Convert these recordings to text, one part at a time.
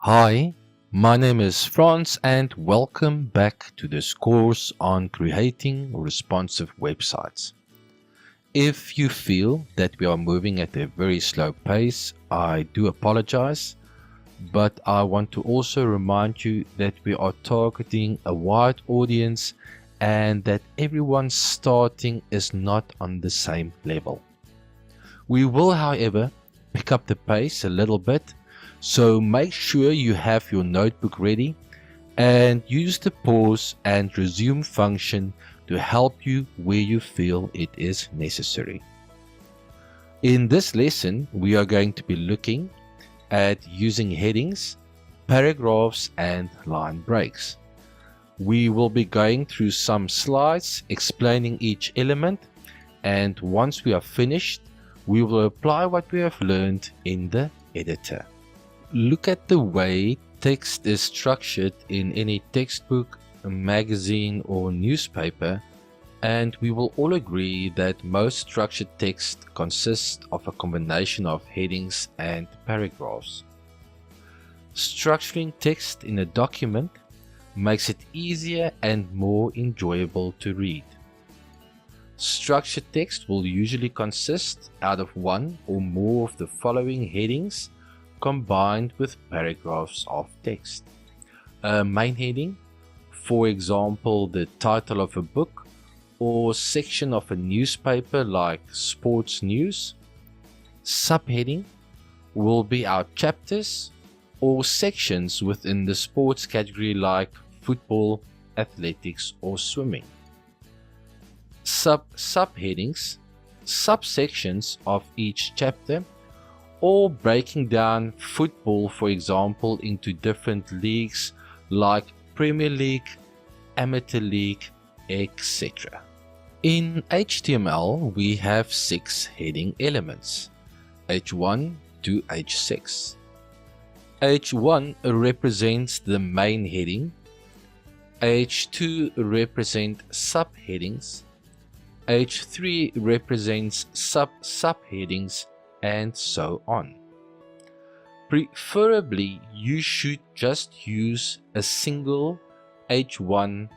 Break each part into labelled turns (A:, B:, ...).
A: Hi, my name is Franz and welcome back to this course on creating responsive websites. If you feel that we are moving at a very slow pace, I do apologize, but I want to also remind you that we are targeting a wide audience and that everyone starting is not on the same level. We will, however, pick up the pace a little bit, so make sure you have your notebook ready and use the pause and resume function to help you where you feel it is necessary. In this lesson, we are going to be looking at using headings, paragraphs, and line breaks. We will be going through some slides explaining each element, and once we are finished, we will apply what we have learned in the editor. Look at the way text is structured in any textbook, magazine, or newspaper, and we will all agree that most structured text consists of a combination of headings and paragraphs. Structuring text in a document makes it easier and more enjoyable to read. Structured text will usually consist out of one or more of the following headings combined with paragraphs of text. A main heading, for example the title of a book or section of a newspaper like sports news. Subheading will be our chapters or sections within the sports category like football, athletics, or swimming. Subheadings, subsections of each chapter, or breaking down football, for example, into different leagues like Premier League, Amateur League, etc. In HTML, we have 6 heading elements, H1 to H6. H1 represents the main heading, H2 represents subheadings, H3 represents subheadings, and so on. Preferably, you should just use a single H1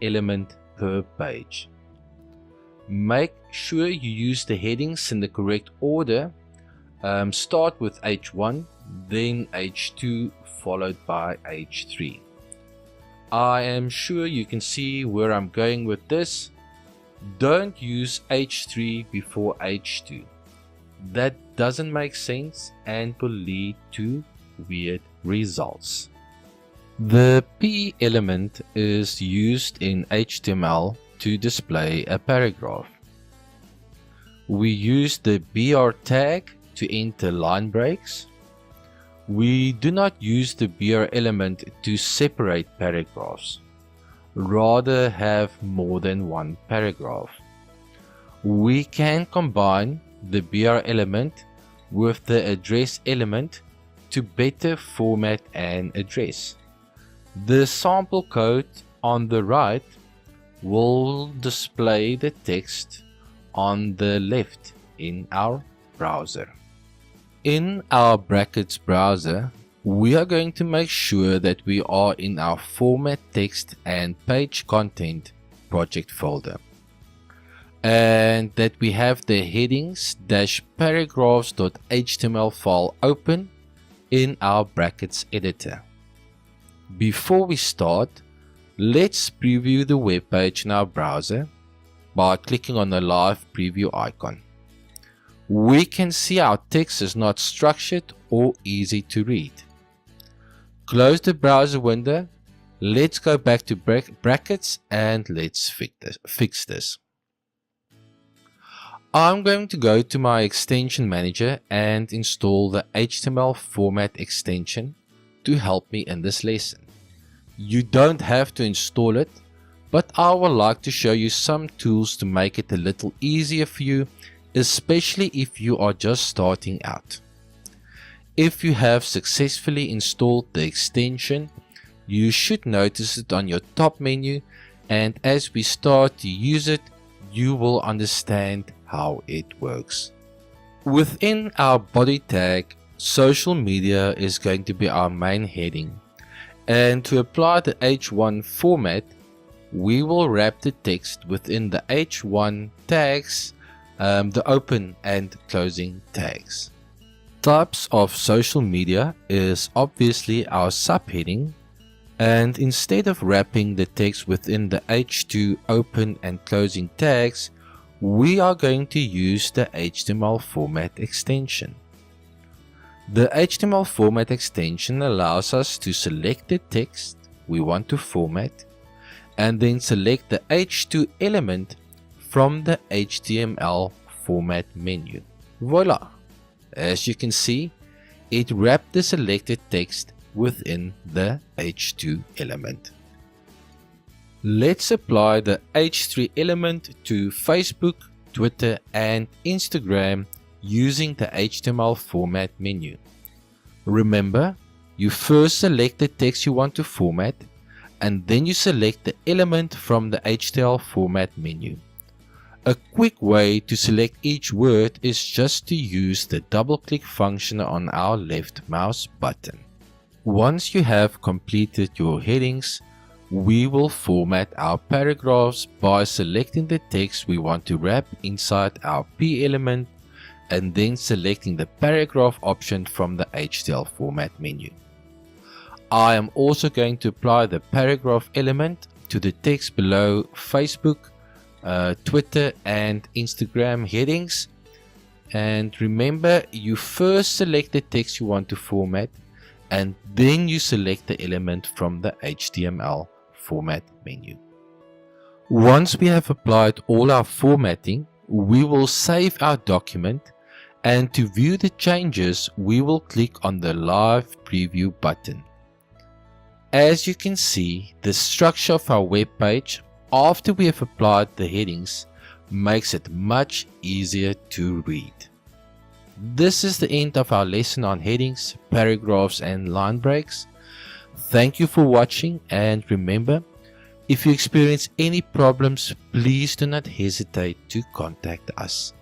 A: element per page. Make sure you use the headings in the correct order. Start with H1, then H2, followed by H3. I am sure you can see where I'm going with this. Don't use H3 before H2. That doesn't make sense and will lead to weird results. The P element is used in HTML to display a paragraph. We use the BR tag to enter line breaks. We do not use the BR element to separate paragraphs, rather have more than one paragraph. We can combine the BR element with the address element to better format an address. The sample code on the right will display the text on the left in our browser. In our brackets browser, we are going to make sure that we are in our format text and page content project folder, and that we have the headings-paragraphs.html file open in our brackets editor. Before we start, let's preview the web page in our browser by clicking on the live preview icon. We can see our text is not structured or easy to read. Close the browser window. Let's go back to brackets and let's fix this. I'm going to go to my extension manager and install the HTML format extension to help me in this lesson. You don't have to install it, but I would like to show you some tools to make it a little easier for you, especially if you are just starting out. If you have successfully installed the extension, you should notice it on your top menu, and as we start to use it, you will understand how it works. Within our body tag, social media is going to be our main heading, and to apply the H1 format, we will wrap the text within the H1 tags, the open and closing tags. Types of social media is obviously our subheading, and instead of wrapping the text within the H2 open and closing tags, we are going to use the HTML format extension. The HTML format extension allows us to select the text we want to format and then select the H2 element from the HTML format menu. Voila! As you can see, it wrapped the selected text within the H2 element. Let's apply the H3 element to Facebook, Twitter and Instagram using the HTML format menu. Remember, you first select the text you want to format and then you select the element from the HTML format menu. A quick way to select each word is just to use the double-click function on our left mouse button. Once you have completed your headings, we will format our paragraphs by selecting the text we want to wrap inside our P element and then selecting the paragraph option from the HTML format menu. I am also going to apply the paragraph element to the text below Facebook, Twitter and Instagram headings. And remember, you first select the text you want to format and then you select the element from the HTML format menu. Once we have applied all our formatting, we will save our document, and to view the changes we will click on the live preview button. As you can see, the structure of our web page after we have applied the headings makes it much easier to read. This is the end of our lesson on headings, paragraphs and line breaks. Thank you for watching, and remember, if you experience any problems, please do not hesitate to contact us.